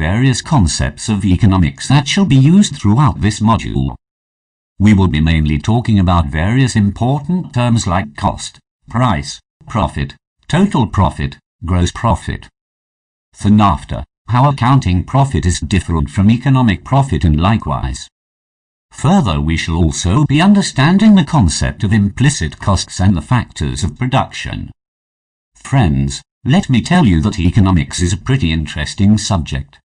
various concepts of economics that shall be used throughout this module. We will be mainly talking about various important terms like cost, price, profit, total profit, gross profit. Then after, how accounting profit is different from economic profit and likewise. Further, we shall also be understanding the concept of implicit costs and the factors of production. Friends, let me tell you that economics is a pretty interesting subject.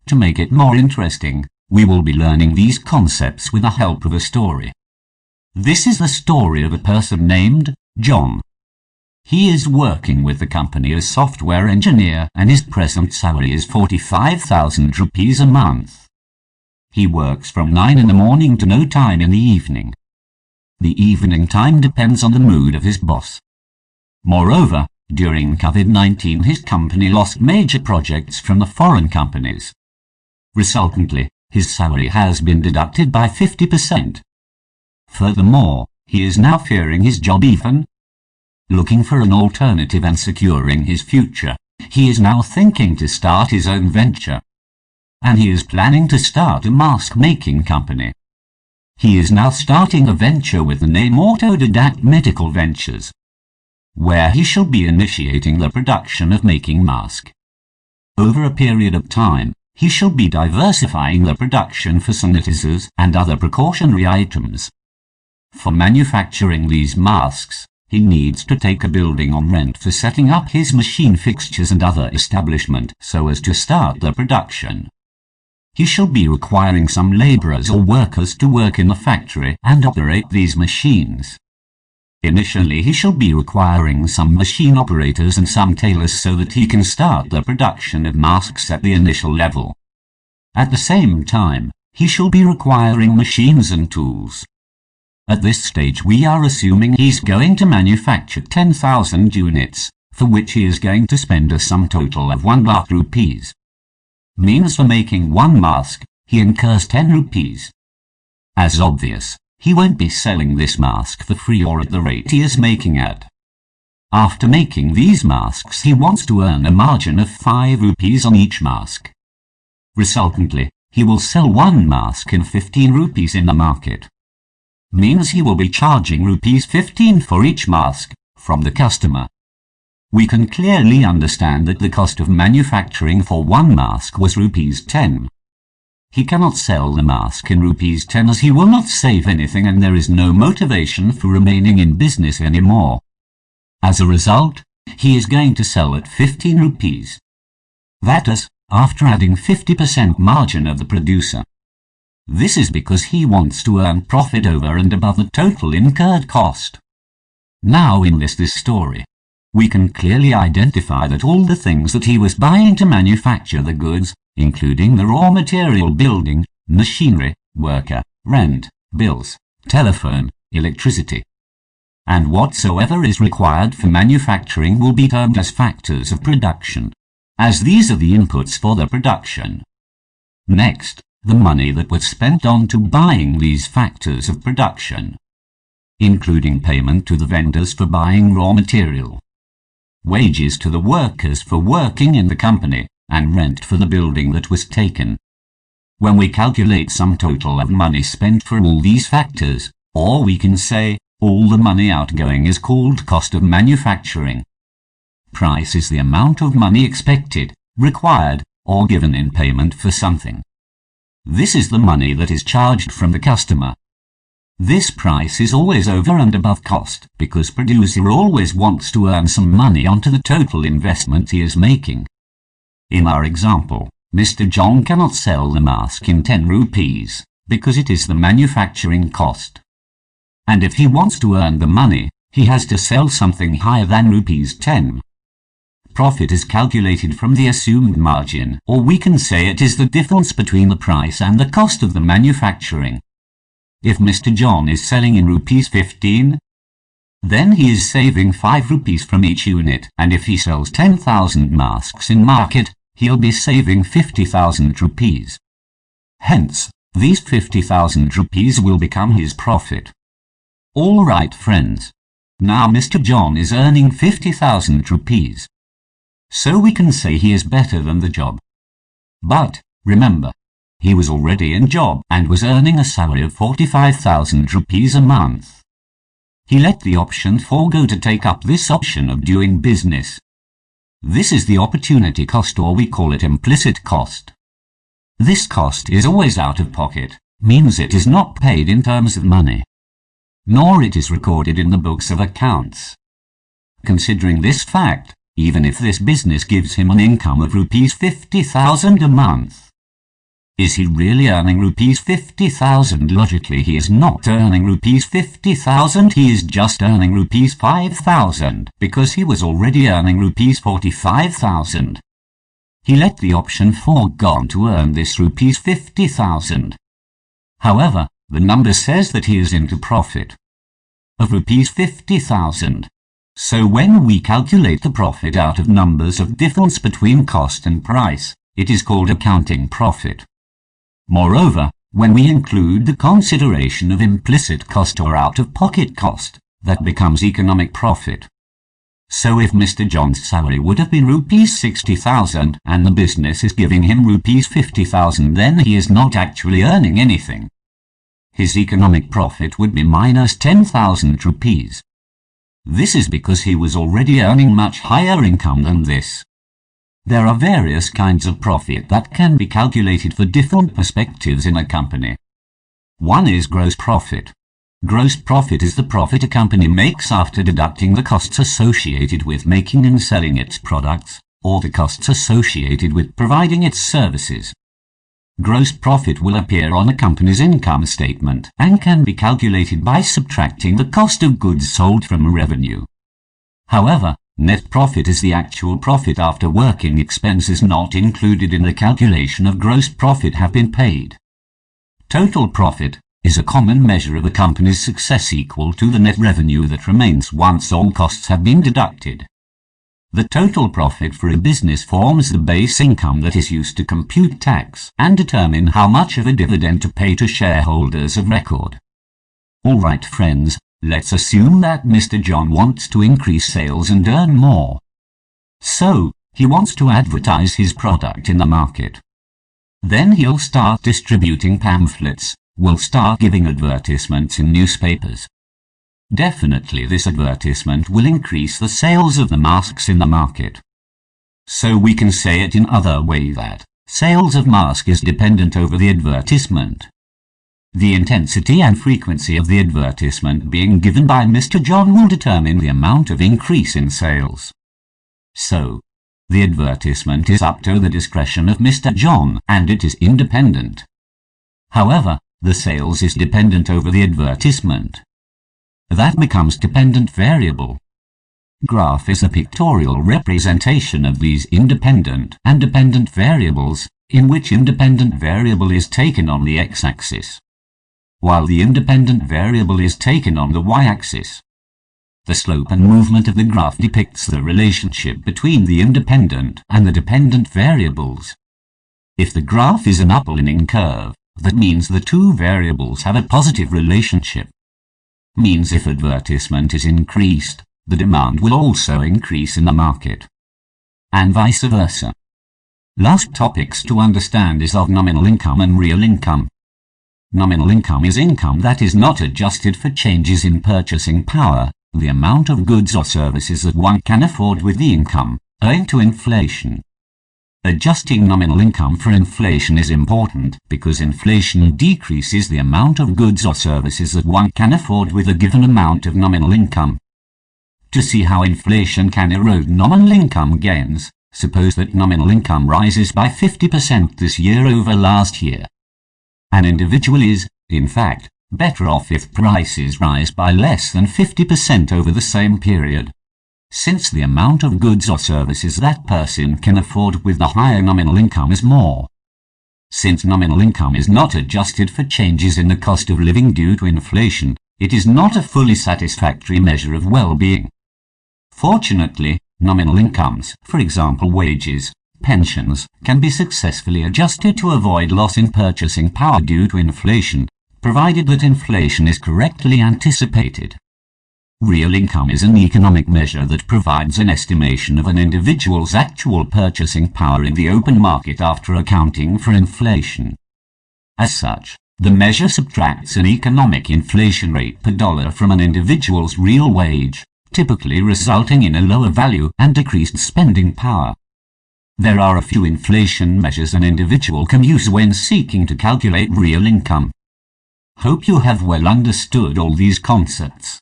To make it more interesting, we will be learning these concepts with the help of a story. This is the story of a person named John. He is working with the company as software engineer and his present salary is 45,000 rupees a month. He works from 9 in the morning to no time in the evening. The evening time depends on the mood of his boss. Moreover, during COVID-19 his company lost major projects from the foreign companies. Resultantly, his salary has been deducted by 50%. Furthermore, he is now fearing his job even. Looking for an alternative and securing his future, he is now thinking to start his own venture. And he is planning to start a mask-making company. He is now starting a venture with the name Autodidact Medical Ventures, where he shall be initiating the production of making mask. Over a period of time, he shall be diversifying the production for sanitizers and other precautionary items. For manufacturing these masks, he needs to take a building on rent for setting up his machine fixtures and other establishment so as to start the production. He shall be requiring some laborers or workers to work in the factory and operate these machines. Initially he shall be requiring some machine operators and some tailors so that he can start the production of masks at the initial level. At the same time, he shall be requiring machines and tools. At this stage we are assuming he's going to manufacture 10,000 units, for which he is going to spend a sum total of 1 lakh rupees. Means for making one mask, he incurs 10 rupees. As obvious, he won't be selling this mask for free or at the rate he is making at. After making these masks he wants to earn a margin of 5 rupees on each mask. Resultantly, he will sell one mask in 15 rupees in the market. Means he will be charging rupees 15 for each mask from the customer. We can clearly understand that the cost of manufacturing for one mask was rupees 10. He cannot sell the mask in rupees 10 as he will not save anything and there is no motivation for remaining in business anymore. As a result, he is going to sell at 15 rupees. That is, after adding 50% margin of the producer. This is because he wants to earn profit over and above the total incurred cost. Now in this story, we can clearly identify that all the things that he was buying to manufacture the goods, including the raw material building, machinery, worker, rent, bills, telephone, electricity, and whatsoever is required for manufacturing will be termed as factors of production, as these are the inputs for the production. Next, the money that was spent on to buying these factors of production, including payment to the vendors for buying raw material, wages to the workers for working in the company, and rent for the building that was taken. When we calculate sum total of money spent for all these factors, or we can say, all the money outgoing is called cost of manufacturing. Price is the amount of money expected, required, or given in payment for something. This is the money that is charged from the customer. This price is always over and above cost, because producer always wants to earn some money onto the total investment he is making. In our example, Mr. John cannot sell the mask in 10 rupees, because it is the manufacturing cost. And if he wants to earn the money, he has to sell something higher than rupees 10. Profit is calculated from the assumed margin, or we can say it is the difference between the price and the cost of the manufacturing. If Mr. John is selling in rupees 15, then he is saving 5 rupees from each unit, and if he sells 10,000 masks in market, he'll be saving 50,000 rupees. Hence, these 50,000 rupees will become his profit. All right, friends. Now Mr. John is earning 50,000 rupees. So we can say he is better than the job. But, remember, he was already in job and was earning a salary of 45,000 rupees a month. He let the option 4 go to take up this option of doing business. This is the opportunity cost, or we call it implicit cost. This cost is always out of pocket, means it is not paid in terms of money, nor it is recorded in the books of accounts. Considering this fact, even if this business gives him an income of rupees 50,000 a month, is he really earning rupees 50,000? Logically, he is not earning rupees 50,000, he is just earning rupees 5,000, because he was already earning rupees 45,000. He let the option 4 go to earn this rupees 50,000. However, the number says that he is into profit of rupees 50,000. So when we calculate the profit out of numbers of difference between cost and price, it is called accounting profit. Moreover, when we include the consideration of implicit cost or out-of-pocket cost, that becomes economic profit. So if Mr. John's salary would have been rupees 60,000 and the business is giving him rupees 50,000, then he is not actually earning anything. His economic profit would be minus 10,000 rupees. This is because he was already earning much higher income than this. There are various kinds of profit that can be calculated for different perspectives in a company. One is gross profit. Gross profit is the profit a company makes after deducting the costs associated with making and selling its products, or the costs associated with providing its services. Gross profit will appear on a company's income statement and can be calculated by subtracting the cost of goods sold from revenue. However, net profit is the actual profit after working expenses not included in the calculation of gross profit have been paid. Total profit is a common measure of a company's success, equal to the net revenue that remains once all costs have been deducted. The total profit for a business forms the base income that is used to compute tax and determine how much of a dividend to pay to shareholders of record. Alright friends, let's assume that Mr. John wants to increase sales and earn more. So, he wants to advertise his product in the market. Then he'll start distributing pamphlets, will start giving advertisements in newspapers. Definitely this advertisement will increase the sales of the masks in the market. So we can say it in other way that sales of mask is dependent over the advertisement. The intensity and frequency of the advertisement being given by Mr. John will determine the amount of increase in sales. So, the advertisement is up to the discretion of Mr. John and it is independent. However, the sales is dependent over the advertisement. That becomes dependent variable. Graph is a pictorial representation of these independent and dependent variables, in which independent variable is taken on the x-axis, while the independent variable is taken on the y-axis. The slope and movement of the graph depicts the relationship between the independent and the dependent variables. If the graph is an uplining curve, that means the two variables have a positive relationship. Means if advertisement is increased, the demand will also increase in the market. And vice versa. Last topics to understand is of nominal income and real income. Nominal income is income that is not adjusted for changes in purchasing power, the amount of goods or services that one can afford with the income, owing to inflation. Adjusting nominal income for inflation is important because inflation decreases the amount of goods or services that one can afford with a given amount of nominal income. To see how inflation can erode nominal income gains, suppose that nominal income rises by 50% this year over last year. An individual is, in fact, better off if prices rise by less than 50% over the same period, since the amount of goods or services that person can afford with the higher nominal income is more. Since nominal income is not adjusted for changes in the cost of living due to inflation, it is not a fully satisfactory measure of well-being. Fortunately, nominal incomes, for example wages, pensions, can be successfully adjusted to avoid loss in purchasing power due to inflation, provided that inflation is correctly anticipated. Real income is an economic measure that provides an estimation of an individual's actual purchasing power in the open market after accounting for inflation. As such, the measure subtracts an economic inflation rate per dollar from an individual's real wage, typically resulting in a lower value and decreased spending power. There are a few inflation measures an individual can use when seeking to calculate real income. Hope you have well understood all these concepts.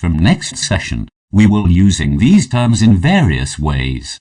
From next session, we will be using these terms in various ways.